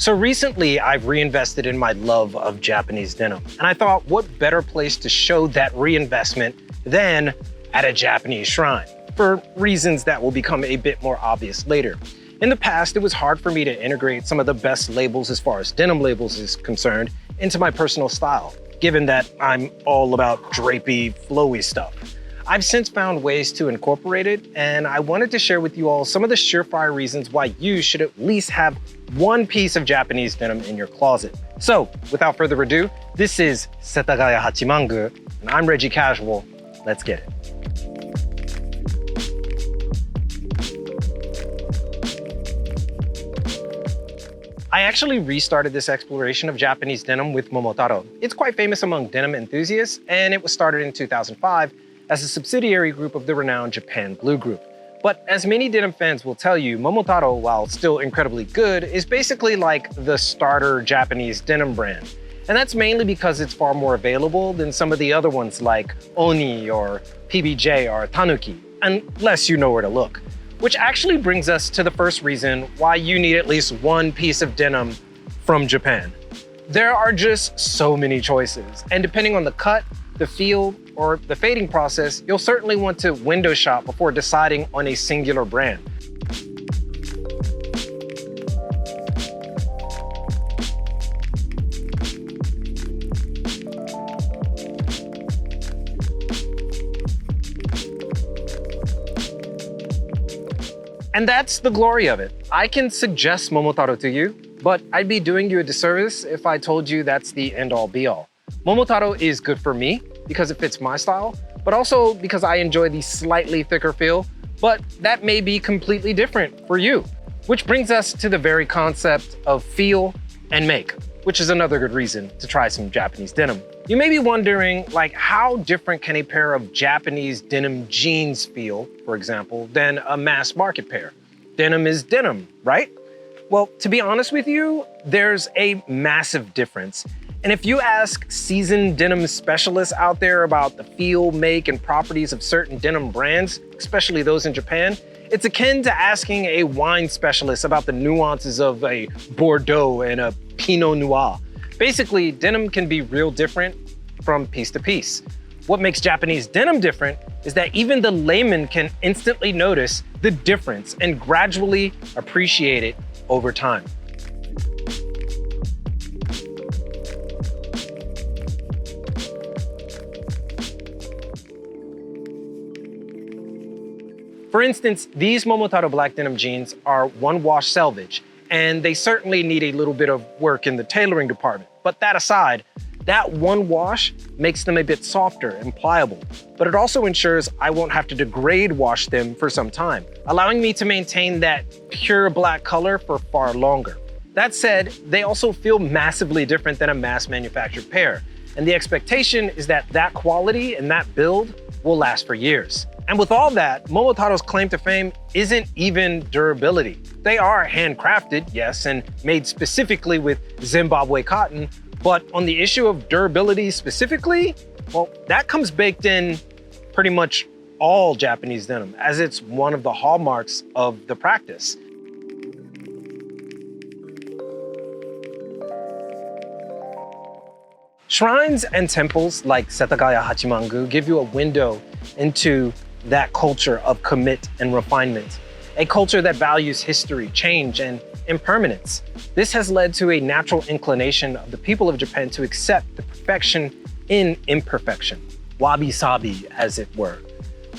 So recently, I've reinvested in my love of Japanese denim, and I thought what better place to show that reinvestment than at a Japanese shrine, for reasons that will become a bit more obvious later. In the past, it was hard for me to integrate some of the best labels as far as denim labels is concerned into my personal style, given that I'm all about drapey, flowy stuff. I've since found ways to incorporate it, and I wanted to share with you all some of the surefire reasons why you should at least have one piece of Japanese denim in your closet. So, without further ado, this is Setagaya Hachimangu, and I'm Reggie Casual. Let's get it. I actually restarted this exploration of Japanese denim with Momotaro. It's quite famous among denim enthusiasts, and it was started in 2005 as a subsidiary group of the renowned Japan Blue Group. But as many denim fans will tell you, Momotaro, while still incredibly good, is basically like the starter Japanese denim brand. And that's mainly because it's far more available than some of the other ones like Oni or PBJ or Tanuki, unless you know where to look. Which actually brings us to the first reason why you need at least one piece of denim from Japan. There are just so many choices, and depending on the cut, the feel, or the fading process, you'll certainly want to window shop before deciding on a singular brand. And that's the glory of it. I can suggest Momotaro to you, but I'd be doing you a disservice if I told you that's the end-all be-all. Momotaro is good for me because it fits my style, but also because I enjoy the slightly thicker feel, but that may be completely different for you. Which brings us to the very concept of feel and make, which is another good reason to try some Japanese denim. You may be wondering, like, how different can a pair of Japanese denim jeans feel, for example, than a mass market pair? Denim is denim, right? Well, to be honest with you, there's a massive difference. And if you ask seasoned denim specialists out there about the feel, make, and properties of certain denim brands, especially those in Japan, it's akin to asking a wine specialist about the nuances of a Bordeaux and a Pinot Noir. Basically, denim can be real different from piece to piece. What makes Japanese denim different is that even the layman can instantly notice the difference and gradually appreciate it over time. For instance, these Momotaro black denim jeans are one-wash selvage, and they certainly need a little bit of work in the tailoring department. But that aside, that one wash makes them a bit softer and pliable, but it also ensures I won't have to degrade wash them for some time, allowing me to maintain that pure black color for far longer. That said, they also feel massively different than a mass manufactured pair, and the expectation is that that quality and that build will last for years. And with all that, Momotaro's claim to fame isn't even durability. They are handcrafted, yes, and made specifically with Zimbabwe cotton, but on the issue of durability specifically, well, that comes baked in pretty much all Japanese denim, as it's one of the hallmarks of the practice. Shrines and temples like Setagaya Hachimangu give you a window into that culture of commit and refinement, a culture that values history, change, and impermanence. This has led to a natural inclination of the people of Japan to accept the perfection in imperfection, wabi-sabi, as it were.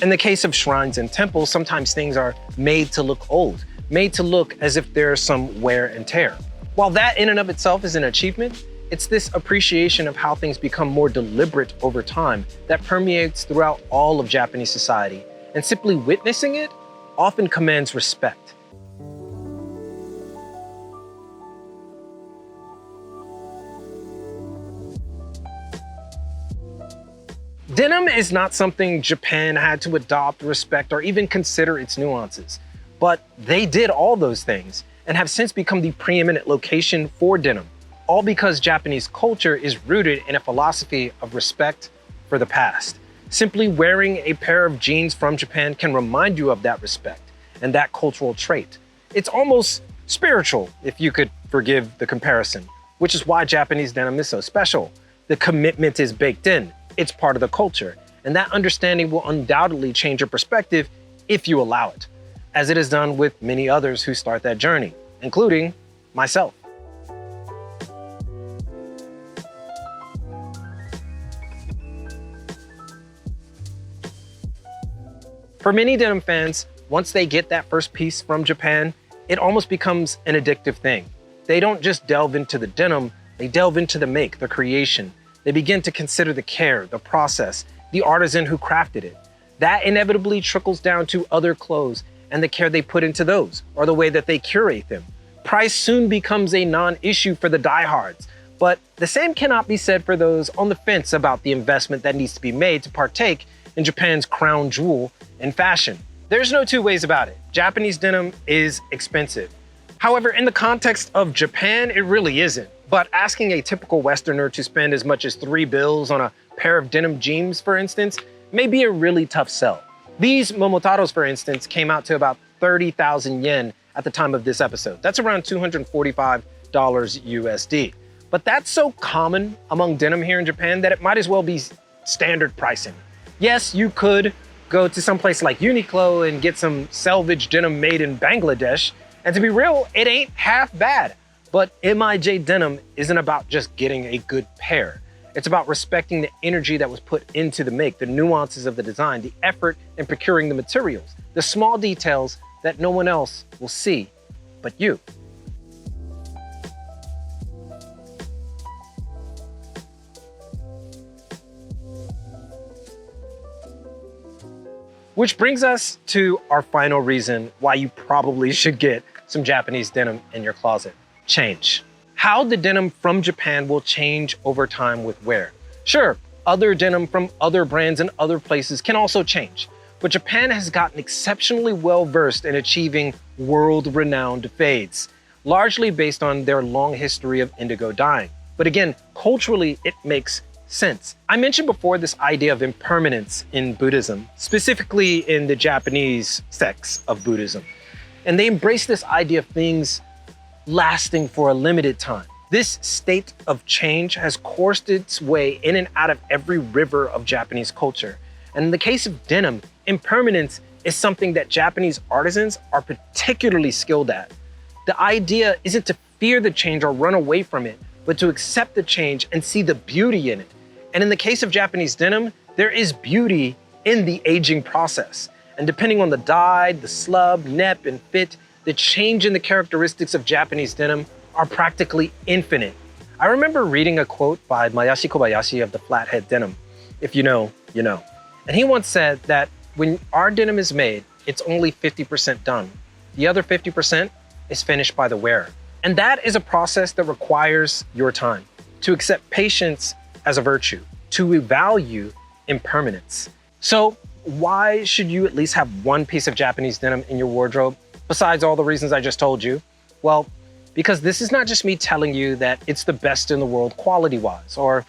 In the case of shrines and temples, sometimes things are made to look old, made to look as if there's some wear and tear. While that in and of itself is an achievement, it's this appreciation of how things become more deliberate over time that permeates throughout all of Japanese society, and simply witnessing it often commands respect. Denim is not something Japan had to adopt, respect, or even consider its nuances, but they did all those things and have since become the preeminent location for denim. All because Japanese culture is rooted in a philosophy of respect for the past. Simply wearing a pair of jeans from Japan can remind you of that respect and that cultural trait. It's almost spiritual, if you could Forgive the comparison, which is why Japanese denim is so special. The commitment is baked in. It's part of the culture. And that understanding will undoubtedly change your perspective if you allow it, as it has done with many others who start that journey, including myself. For many denim fans, once they get that first piece from Japan, it almost becomes an addictive thing. They don't just delve into the denim, they delve into the make, the creation. They begin to consider the care, the process, the artisan who crafted it. That inevitably trickles down to other clothes and the care they put into those, or the way that they curate them. Price soon becomes a non-issue for the diehards, but the same cannot be said for those on the fence about the investment that needs to be made to partake in Japan's crown jewel in fashion. There's no two ways about it. Japanese denim is expensive. However, in the context of Japan, it really isn't. But asking a typical Westerner to spend as much as $3 on a pair of denim jeans, for instance, may be a really tough sell. These Momotaros, for instance, came out to about 30,000 yen at the time of this episode. That's around $245 USD. But that's so common among denim here in Japan that it might as well be standard pricing. Yes, you could go to some place like Uniqlo and get some selvage denim made in Bangladesh. And to be real, it ain't half bad. But MIJ denim isn't about just getting a good pair. It's about respecting the energy that was put into the make, the nuances of the design, the effort in procuring the materials, the small details that no one else will see but you. Which brings us to our final reason why you probably should get some Japanese denim in your closet. Change. How the denim from Japan will change over time with wear. Sure, other denim from other brands and other places can also change, but Japan has gotten exceptionally well versed in achieving world-renowned fades, largely based on their long history of indigo dyeing. But again, culturally, it makes sense. I mentioned before this idea of impermanence in Buddhism, specifically in the Japanese sects of Buddhism. And they embrace this idea of things lasting for a limited time. This state of change has coursed its way in and out of every river of Japanese culture. And in the case of denim, impermanence is something that Japanese artisans are particularly skilled at. The idea isn't to fear the change or run away from it, but to accept the change and see the beauty in it. And in the case of Japanese denim, there is beauty in the aging process. And depending on the dye, the slub, nep, and fit, the change in the characteristics of Japanese denim are practically infinite. I remember reading a quote by Mayashi Kobayashi of the Flathead Denim. If you know, you know. And he once said that when our denim is made, it's only 50% done. The other 50% is finished by the wearer. And that is a process that requires your time, to accept patience as a virtue, to value impermanence. So why should you at least have one piece of Japanese denim in your wardrobe, besides all the reasons I just told you? Well, because this is not just me telling you that it's the best in the world quality-wise, or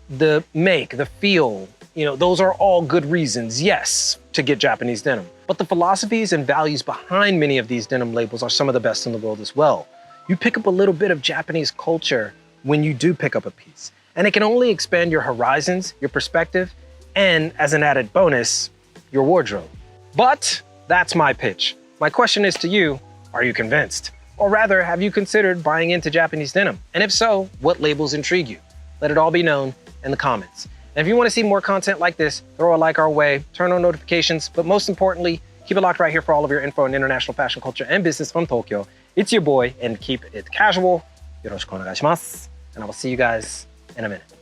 the make, the feel, those are all good reasons, yes, to get Japanese denim. But the philosophies and values behind many of these denim labels are some of the best in the world as well. You pick up a little bit of Japanese culture when you do pick up a piece, and it can only expand your horizons, your perspective, and as an added bonus, your wardrobe. But that's my pitch. My question is to you, are you convinced? Or rather, have you considered buying into Japanese denim? And if so, what labels intrigue you? Let it all be known in the comments. And if you want to see more content like this, throw a like our way, turn on notifications, but most importantly, keep it locked right here for all of your info on international fashion culture and business from Tokyo. It's your boy, and keep it casual. Yoroshiku onegai shimasu. And I will see you guys in a minute.